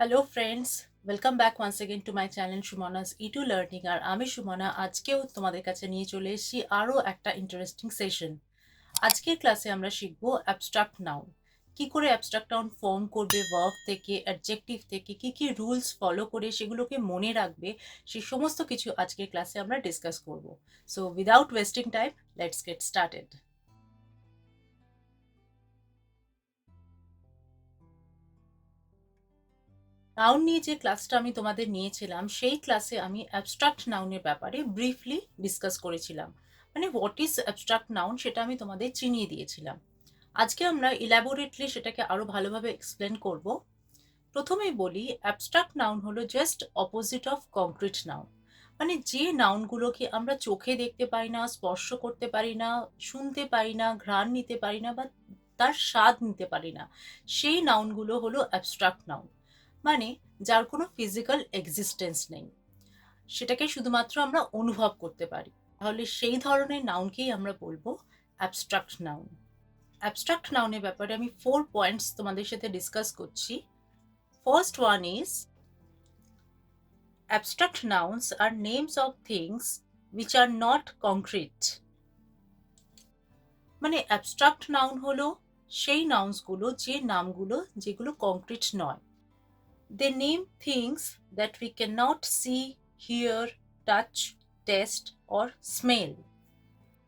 Hello friends, welcome back once again to my channel Sumana's ইটু learning. আর আমি সুমনা আজকেও তোমাদের কাছে নিয়ে চলে এসেছি আরও একটা ইন্টারেস্টিং সেশন। আজকের ক্লাসে আমরা শিখবো অ্যাবস্ট্রাক্ট নাউন। কি করে অ্যাবস্ট্রাক্ট নাউন ফর্ম করবে, ভার্ব থেকে, অ্যাডজেক্টিভ থেকে, কি কি রুলস ফলো করে সেগুলোকে মনে রাখবে, সেই সমস্ত কিছু আজকের ক্লাসে আমরা ডিসকাস করব। So without wasting time, let's get started. Noun নিয়ে যে ক্লাসটা আমি তোমাদের নিয়েছিলাম, সেই ক্লাসে আমি অ্যাবস্ট্রাক্ট নাউনের ব্যাপারে ব্রিফলি ডিসকাস করেছিলাম। মানে হোয়াট ইজ অ্যাবস্ট্রাক্ট নাউন সেটা আমি তোমাদের চিনিয়ে দিয়েছিলাম। আজকে আমরা ইলাবোরেটলি সেটাকে আরো ভালোভাবে এক্সপ্লেন করব। প্রথমেই বলি, অ্যাবস্ট্রাক্ট নাউন হলো just opposite of concrete noun. মানে যে নাউনগুলোকে আমরা চোখে দেখতে পাই না, স্পর্শ করতে পারি না, শুনতে পারি না, ঘ্রাণ নিতে পারি না, বা তার স্বাদ নিতে পারি না, সেই নাউনগুলো হলো অ্যাবস্ট্রাক্ট নাউন। মানে যার কোনো ফিজিক্যাল এক্সিস্টেন্স নেই, সেটাকে শুধুমাত্র আমরা অনুভব করতে পারি, তাহলে সেই ধরনের নাউনকেই আমরা বলবো অ্যাবস্ট্রাক্ট নাউন। অ্যাবস্ট্রাক্ট নাউনের ব্যাপারে আমি 4 পয়েন্টস তোমাদের সাথে ডিসকাস করছি। First one is, abstract nouns are names of things which are not concrete. মানে অ্যাবস্ট্রাক্ট নাউন হলো সেই নাউন্সগুলো, যে নামগুলো যেগুলো কংক্রিট নয়। They name things that we cannot see, hear, touch, taste or smell.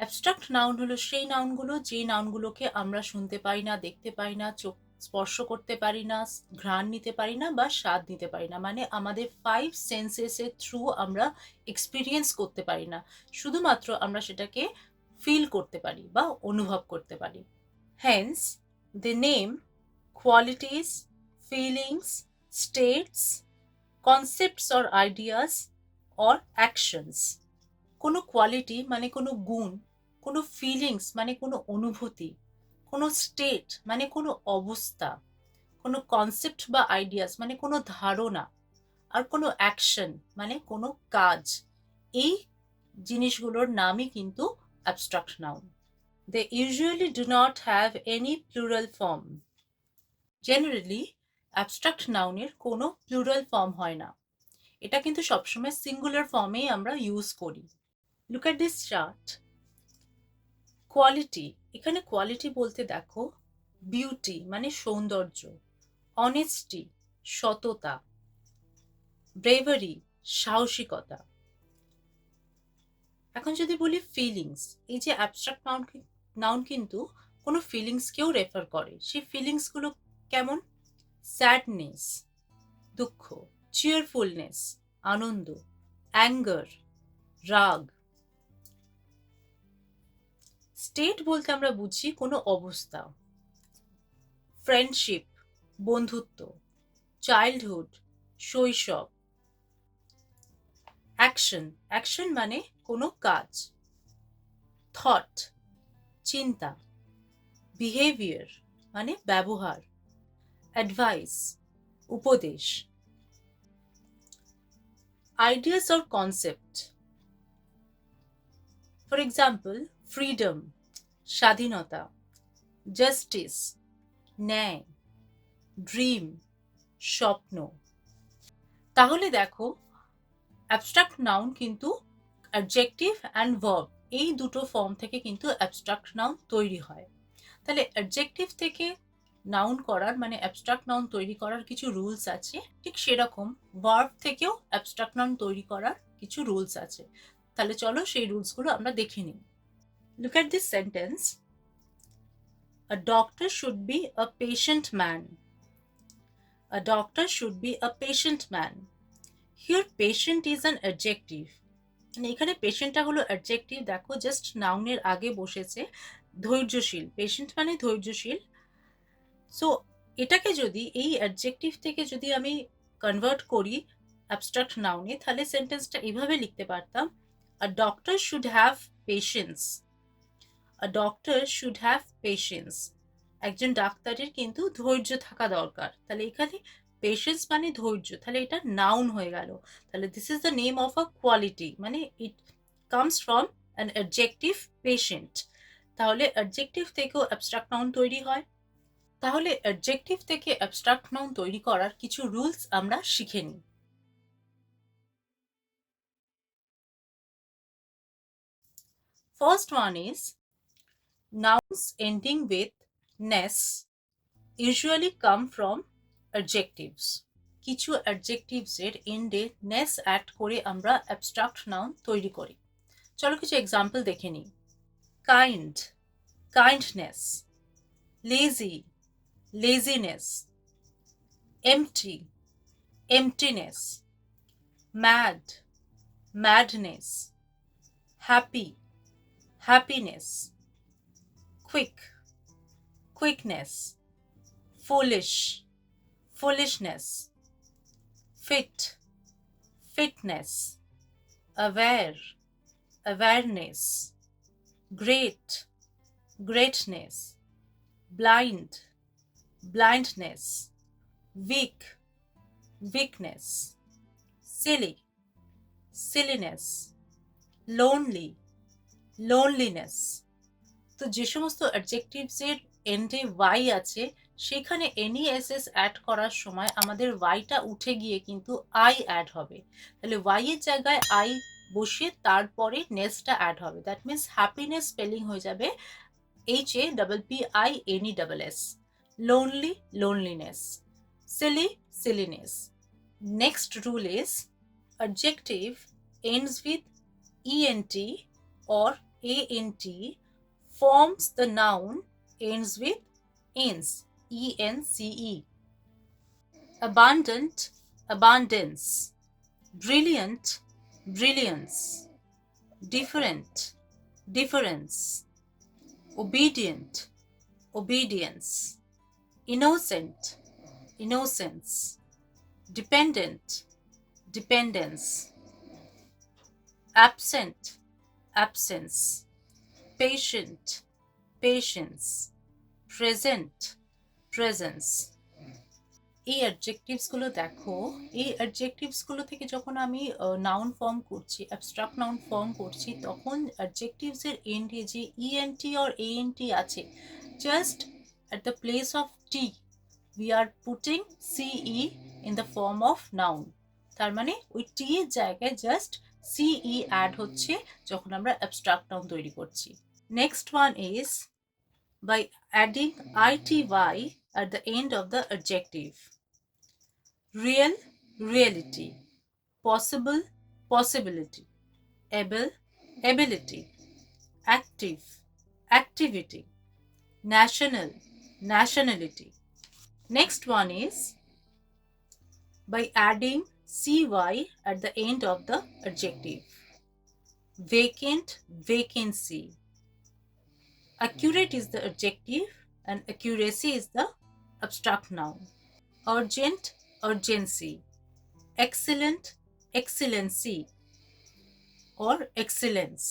Abstract noun হলো সেই নাউনগুলো, যে নাউনগুলোকে আমরা শুনতে পাই না, দেখতে পাই না, চোখ স্পর্শ করতে পারি না, ঘ্রাণ নিতে পারি না, বা স্বাদ নিতে পারি না। মানে আমাদের 5 সেন্সেসের থ্রু আমরা এক্সপিরিয়েন্স করতে পারি না, শুধুমাত্র আমরা সেটাকে ফিল করতে পারি বা অনুভব করতে পারি। Hence they name qualities, feelings, states, concepts or ideas or actions. কোনো কোয়ালিটি মানে কোনো গুণ, কোনো ফিলিংস মানে কোনো অনুভূতি, কোনো স্টেট মানে কোনো অবস্থা, কোনো কনসেপ্ট বা আইডিয়াস মানে কোনো ধারণা, আর কোনো অ্যাকশন মানে কোনো কাজ। এই জিনিসগুলোর নামই কিন্তু abstract noun. They usually do not have any plural form. Generally abstract নাউনের কোনো প্লুরাল ফর্ম হয় না, এটা কিন্তু সবসময় সিঙ্গুলার ফর্মেই আমরা ইউজ করি। Look at this chart. Quality, এখানে কোয়ালিটি বলতে দেখো, বিউটি মানে সৌন্দর্য, অনেস্টি সততা, ব্রেভারি সাহসিকতা। এখন যদি বলি ফিলিংস, এই যে অ্যাবস্ট্রাক্ট নাউন কিন্তু কোনো ফিলিংসকেও রেফার করে। সেই ফিলিংসগুলো কেমন? স্যাডনেস দুঃখ, চিয়ারফুলনেস আনন্দ, অ্যাঙ্গার রাগ। স্টেট বলতে আমরা বুঝি কোনো অবস্থা, ফ্রেন্ডশিপ বন্ধুত্ব, চাইল্ডহুড শৈশব। অ্যাকশন, অ্যাকশন মানে কোনো কাজ, থট চিন্তা, বিহেভিয়ার মানে ব্যবহার, অ্যাডভাইস উপদেশ। Ideas or concept, for example freedom স্বাধীনতা, জাস্টিস ন্যায়, ড্রিম স্বপ্ন। তাহলে দেখো, অ্যাবস্ট্রাক্ট নাউন কিন্তু অ্যাডজেক্টিভ অ্যান্ড ভার্ব, এই দুটো ফর্ম থেকে কিন্তু অ্যাবস্ট্রাক্ট নাউন তৈরি হয়। তাহলে অ্যাডজেক্টিভ থেকে নাউন করার মানে অ্যাবস্ট্রাক্ট নাউন তৈরি করার কিছু রুলস আছে, ঠিক সেরকম ভার্ব থেকেও অ্যাবস্ট্রাক্ট নাউন তৈরি করার কিছু রুলস আছে। তাহলে চলো সেই রুলসগুলো আমরা দেখে নিই। Look at this sentence, a doctor should be a patient man. A doctor should be a patient man. Here patient is an adjective. মানে এখানে পেশেন্টটা হলো অ্যাডজেক্টিভ, দেখো জাস্ট নাউনের আগে বসেছে। ধৈর্যশীল, পেশেন্ট মানে ধৈর্যশীল। সো এটাকে যদি এই অ্যাডজেক্টিভ থেকে যদি আমি কনভার্ট করি অ্যাবস্ট্রাক্ট নাউনে, তাহলে সেন্টেন্সটা এভাবে লিখতে পারতাম, a doctor should have patience. A doctor should have patience, একজন ডাক্তারের কিন্তু ধৈর্য থাকা দরকার। তাহলে এখানে পেশেন্স মানে ধৈর্য, তাহলে এটা নাউন হয়ে গেল। তাহলে this is the name of a quality, মানে it comes from an adjective patient. তাহলে অ্যাডজেক্টিভ থেকেও অ্যাবস্ট্রাক্ট নাউন তৈরি হয়। তাহলে অ্যাডজেক্টিভ থেকে অ্যাবস্ট্রাক্ট নাউন তৈরি করার কিছু রুলস আমরা শিখে নিই। First one is nouns ending with ness usually come from adjectives. কিছু adjectives এর এন্ডে ness অ্যাড করে আমরা অ্যাবস্ট্রাক্ট নাউন তৈরি করি। চলো কিছু এক্সাম্পল দেখে নিই। Kind, kindness, lazy, laziness, empty, emptiness, mad, madness, happy, happiness, quick, quickness, foolish, foolishness, fit, fitness, aware, awareness, great, greatness, blind, blindness, weak, weakness, silly, silliness, lonely, loneliness। তো যে সমস্ত adjectives এর এন্ডে ওয়াই আছে সেখানে any SS add করার সময় আমাদের ওয়াইটা উঠে গিয়ে কিন্তু আই অ্যাড হবে। তাহলে ওয়াই এর জায়গায় আই বসিয়ে তারপরে নেসটা অ্যাড হবে। দ্যাট মিনস হ্যাপিনেস স্পেলিং হয়ে যাবে HAPPINESS, lonely, loneliness, silly, silliness. Next rule is adjective ends with ENT or ANT forms the noun ends with ENCE, ENCE. Abundant, abundance. Brilliant, brilliance. Different, difference. Obedient, obedience. Innocent, innocence. Dependent, dependence. Absent, absence. Patient, patience. Present, presence. এই adjectives গুলো দেখো, এই adjectives গুলো থেকে যখন আমি noun form করছি, abstract noun form করছি, তখন অ্যাডজেক্টিভস এর এন্ডে যে ইএনটি অর এএনটি আছে, just at the place of t we are putting ce in the form of noun. তার মানে ওই টি এর জায়গায় জাস্ট সিই অ্যাড হচ্ছে যখন আমরা অ্যাবস্ট্রাক্ট নাউন তৈরি করছি। Next one is by adding ity at the end of the adjective. Real, reality. Possible, possibility. Able, ability. Active, activity. National, nationality. Next one is by adding cy at the end of the adjective. Vacant, vacancy. Accurate is the adjective and accuracy is the abstract noun. Urgent, urgency. Excellent, excellency or excellence.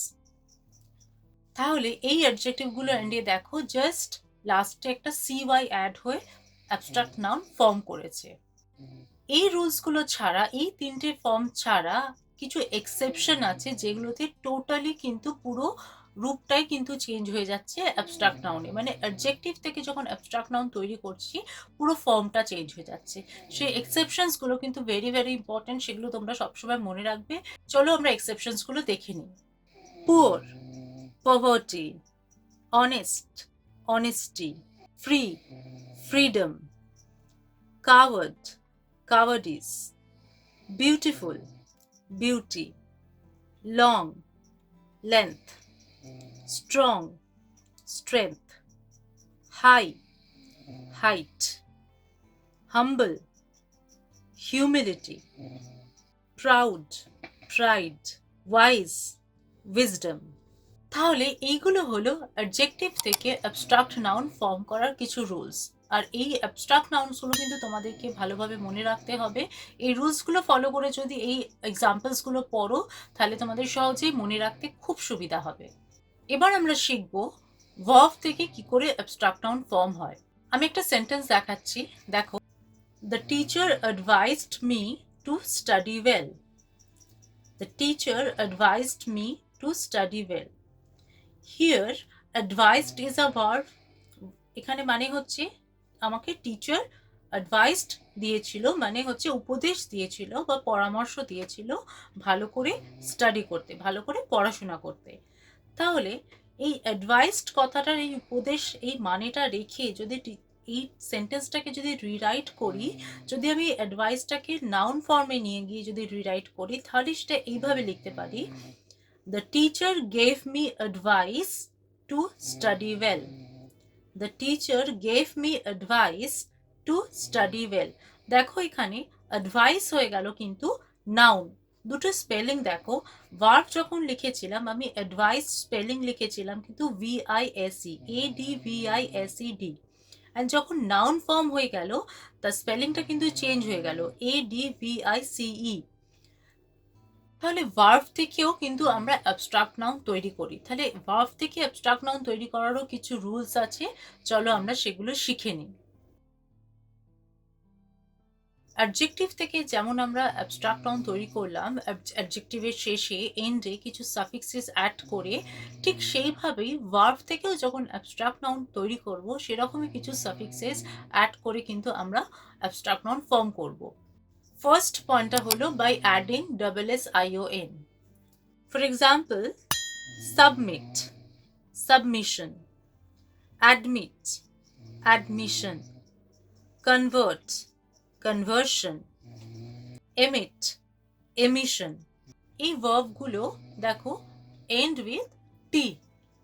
তাহলে এই অ্যাডজেক্টিভগুলো এন্ডে দেখো just লাস্টে একটা CY add হয়ে abstract noun form করেছে। এই রুলসগুলো ছাড়া, এই তিনটে ফর্ম ছাড়া কিছু এক্সেপশন আছে যেগুলোতে টোটালি কিন্তু পুরো রূপটাই কিন্তু চেঞ্জ হয়ে যাচ্ছে অ্যাবস্ট্রাক্ট নাউনে। মানে অ্যাডজেক্টিভ থেকে যখন অ্যাবস্ট্রাক্ট নাউন তৈরি করছি পুরো ফর্মটা চেঞ্জ হয়ে যাচ্ছে। সেই এক্সেপশনসগুলো কিন্তু ভেরি ভেরি ইম্পর্টেন্ট, সেগুলো তোমরা সবসময় মনে রাখবে। চলো আমরা এক্সেপশনসগুলো দেখে নিই। Poor, poverty. Honest, honesty. Free, freedom. Coward, cowardice. Beautiful, beauty. Long, length. Strong, strength. High, height. Humble, humility. Proud, pride. Wise, wisdom. তাহলে এইগুলো হলো অ্যাডজেক্টিভ থেকে অ্যাবস্ট্রাক্ট নাউন ফর্ম করার কিছু রুলস। আর এই অ্যাবস্ট্রাক্ট নাউনসগুলো কিন্তু তোমাদেরকে ভালোভাবে মনে রাখতে হবে। এই রুলসগুলো ফলো করে যদি এই এক্সাম্পলসগুলো পড়ো তাহলে তোমাদের সহজেই মনে রাখতে খুব সুবিধা হবে। এবার আমরা শিখব ভার্ব থেকে কি করে অ্যাবস্ট্রাক্ট নাউন ফর্ম হয়। আমি একটা সেন্টেন্স দেখাচ্ছি, দেখো। The teacher advised me to study well. The teacher advised me to study well. Here advised is a verb, এখানে মানে হচ্ছে আমাকে টিচার অ্যাডভাইসড দিয়েছিল, মানে হচ্ছে উপদেশ দিয়েছিল বা পরামর্শ দিয়েছিল ভালো করে স্টাডি করতে, ভালো করে পড়াশোনা করতে। তাহলে এই অ্যাডভাইসড কথাটার এই উপদেশ, এই মানেটা রেখে যদি এই সেন্টেন্সটাকে যদি রিরাইট করি, যদি আমি অ্যাডভাইসটাকে নাউন ফর্মে নিয়ে গিয়ে যদি রিরাইট করি, তাহলে সেটা এইভাবে লিখতে পারি, the teacher gave me advice to study well. The teacher gave me advice to study well. দেখো এখানে অ্যাডভাইস হয়ে গেল কিন্তু নাউন, দুটো স্পেলিং দেখো। ভার্ব যখন লিখেছিলাম আমি অ্যাডভাইস স্পেলিং লিখেছিলাম কিন্তু VISE, ADVISED, অ্যান্ড যখন নাউন ফর্ম হয়ে গেল তার স্পেলিংটা কিন্তু চেঞ্জ হয়ে গেল ADVICE। তাহলে ভার্ব থেকেও কিন্তু আমরা অ্যাবস্ট্রাক্ট নাউন তৈরি করি। তাহলে ভার্ব থেকে অ্যাবস্ট্রাক্ট নাউন তৈরি করারও কিছু রুলস আছে, চলো আমরা সেগুলো শিখে নিই। অ্যাডজেক্টিভ থেকে যেমন আমরা অ্যাবস্ট্রাক্ট নাউন তৈরি করলাম, অ্যাডজেক্টিভের শেষে এন্ডে কিছু সাফিক্সেস অ্যাড করে, ঠিক সেইভাবেই ভার্ব থেকেও যখন অ্যাবস্ট্রাক্ট নাউন তৈরি করব সেরকমই কিছু সাফিক্সেস অ্যাড করে কিন্তু আমরা অ্যাবস্ট্রাক্ট নাউন ফর্ম করব। ফার্স্ট পয়েন্টটা হলো by adding SSION। For example, submit, submission, admit, admission, convert, conversion, emit, emission। এই ভার্বগুলো দেখো এন্ড উইথ টি।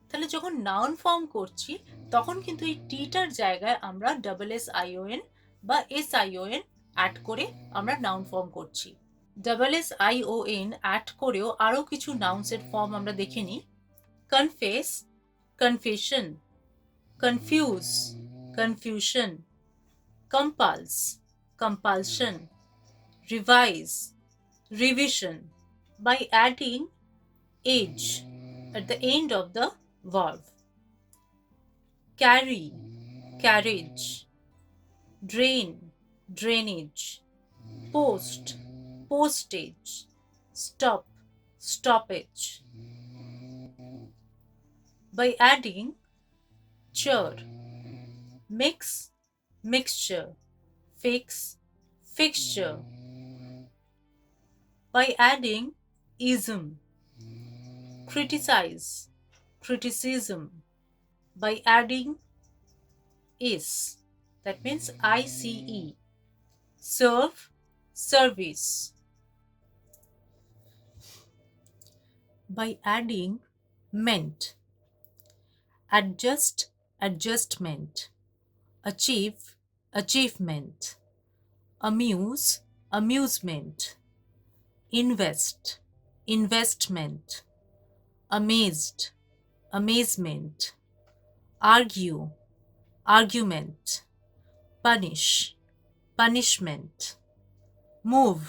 তাহলে যখন নাউন ফর্ম করছি তখন কিন্তু এই টিটার জায়গায় আমরা SSION বা SION অ্যাড করে আমরা নাউন ফর্ম করছি। SSION অ্যাড করেও আরও কিছু নাউন্সের ফর্ম আমরা দেখে নিই। Confess, confession, confuse, confusion, compulse, compulsion, revise, revision, by adding age at the end of the verb. Carry, carriage, drain, drainage, post, postage, stop, stoppage. By adding chur, mix, mixture, fix, fixture. By adding ism, criticize, criticism. By adding is, that means ICE, serve, service. By adding meant, adjust, adjustment, achieve, achievement, amuse, amusement, invest, investment, amazed, amazement, argue, argument, punish, punishment, move,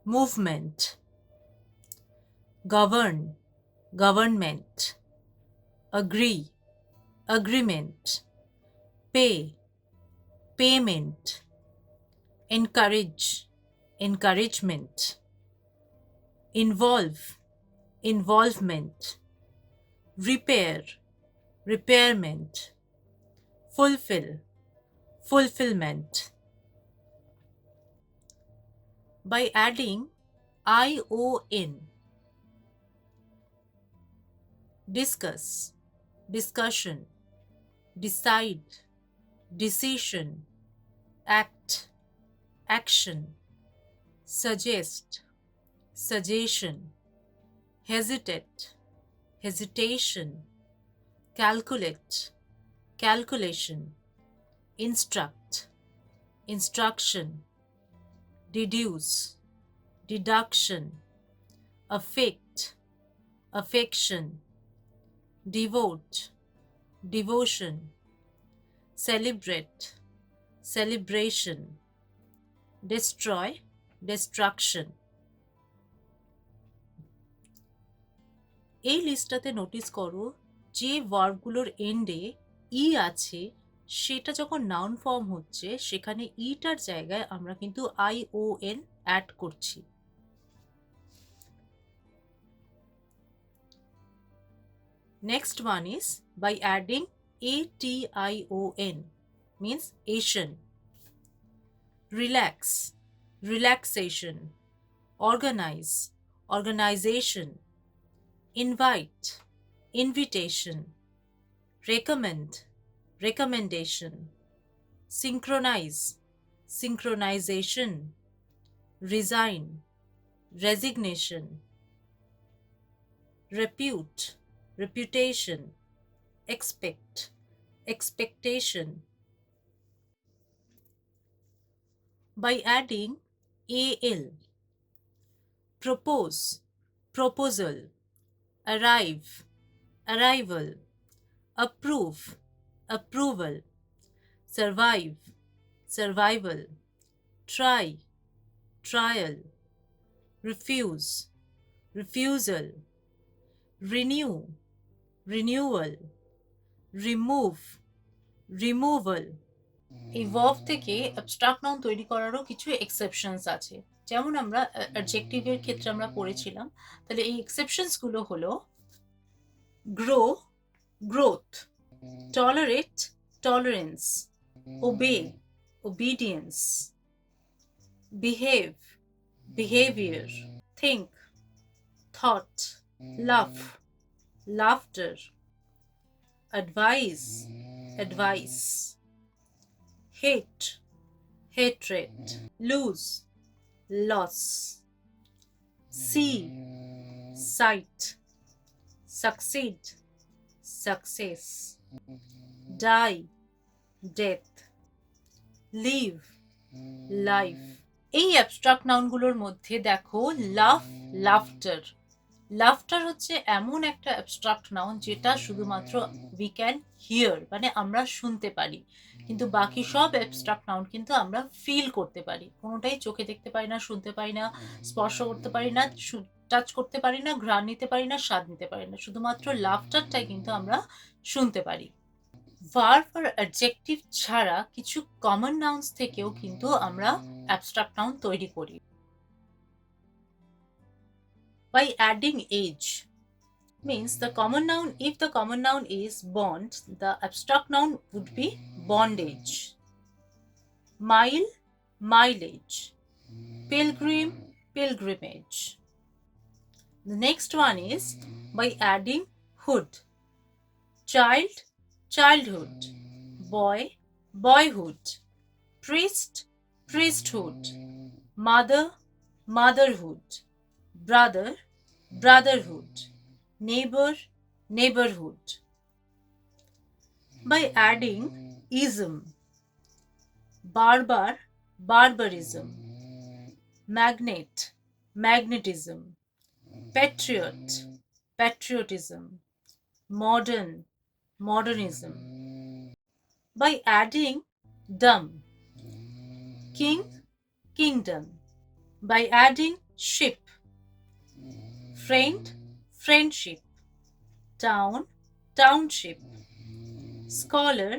movement, govern, government, agree, agreement, pay, payment, encourage, encouragement, involve, involvement, repair, repairment, fulfill, fulfillment. By adding ION, discuss, discussion, decide, decision, act, action, suggest, suggestion, hesitate, hesitation, calculate, calculation, instruct, instruction, deduce, deduction, affect, affection, devote, devotion, celebrate, celebration, destroy, destruction. এই লিস্টটাতে notice করো যে ভার্বগুলোর এন্ডে ই আছে সেটা যখন noun form হচ্ছে সেখানে ইটার জায়গায় আমরা কিন্তু ION অ্যাড করছি। Next one is by adding ATION. means Asian. Relax, relaxation. Organize, organization. Invite, invitation. Recommend, recommendation. Synchronize, synchronization. Resign, resignation. Repute, reputation. Expect, expectation. By adding al, propose, proposal. Arrive, arrival. Approve, approval. Survive, survival. Try, trial. Refuse, refusal. Renew, renewal. Remove, removal. এই verb থেকে abstract noun তৈরি করারও কিছু exceptions আছে, যেমন আমরা অ্যাডজেক্টিভের ক্ষেত্রে আমরা পড়েছিলাম। তাহলে এই এক্সেপশনস গুলো হলো grow, growth. Tolerate, tolerance. Obey, obedience. Behave, behaviour. Think, thought. Love, laughter. Advise, advice. hate, hatred. Lose, loss. See, sight. Succeed, success. Die, death. Live, life. এই অ্যাবস্ট্রাক্ট নাউনগুলোর মধ্যে দেখো লাভ, লাফটার। লাফটার হচ্ছে এমন একটা অ্যাবস্ট্রাক্ট নাউন যেটা শুধুমাত্র we can here, মানে আমরা শুনতে পারি, কিন্তু বাকি সব অ্যাবস্ট্রাক্ট নাউন কিন্তু আমরা ফিল করতে পারি। কোনোটাই চোখে দেখতে পারি না, শুনতে পারি না, স্পর্শ করতে পারি না, টাচ করতে পারি না, ঘ্রাণ নিতে পারি না, স্বাদ নিতে পারি না। শুধুমাত্র লাফটারটাই কিন্তু আমরা শুনতে পারি। ভার্ব আর অ্যাডজেক্টিভ ছাড়া কিছু কমন নাউন্স থেকেও কিন্তু আমরা অ্যাবস্ট্রাক্ট নাউন তৈরি করি। By adding age means the common noun, if the common noun is bond, the abstract noun would be bondage. Mile, mileage. Pilgrim, pilgrimage. The next one is by adding hood. Child, childhood. Boy, boyhood. Priest, priesthood. Mother, motherhood. Brother, brotherhood. Neighbor, neighborhood. By adding ism. Barbar, barbarism. Magnet, magnetism. Patriot, patriotism. Modern, modernism. By adding dumb. King, kingdom. By adding ship. Friend, friendship. Town, township. Scholar,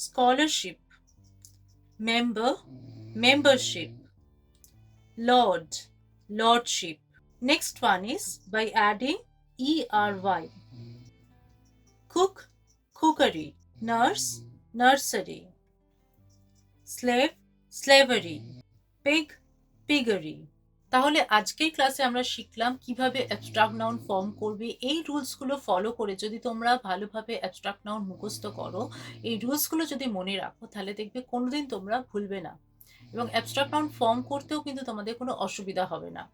scholarship. Member, membership. Lord, lordship. Next one is by adding ERY. Cook, cookery. Nurse, nursery. Slave, slavery. Pig, piggery. তাহলে আজকের ক্লাসে আমরা শিখলাম কিভাবে abstract noun form করবে। এই রুলসগুলো follow করে যদি তোমরা ভালোভাবে অ্যাবস্ট্রাক্ট নাউন মুখস্থ করো, এই রুলসগুলো যদি মনে রাখো, তাহলে দেখবে কোনোদিন তোমরা ভুলবে না, এবং অ্যাবস্ট্রাক্ট নাউন ফর্ম করতেও কিন্তু তোমাদের কোনো অসুবিধা হবে না।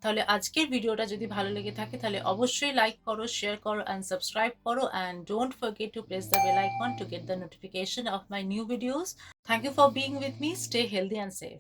তাহলে আজকের ভিডিওটা যদি ভালো লেগে থাকে তাহলে অবশ্যই লাইক করো, শেয়ার করো অ্যান্ড সাবস্ক্রাইব করো, and don't forget to press the bell icon to get the notification of my new videos. Thank you for being with me. Stay healthy and safe.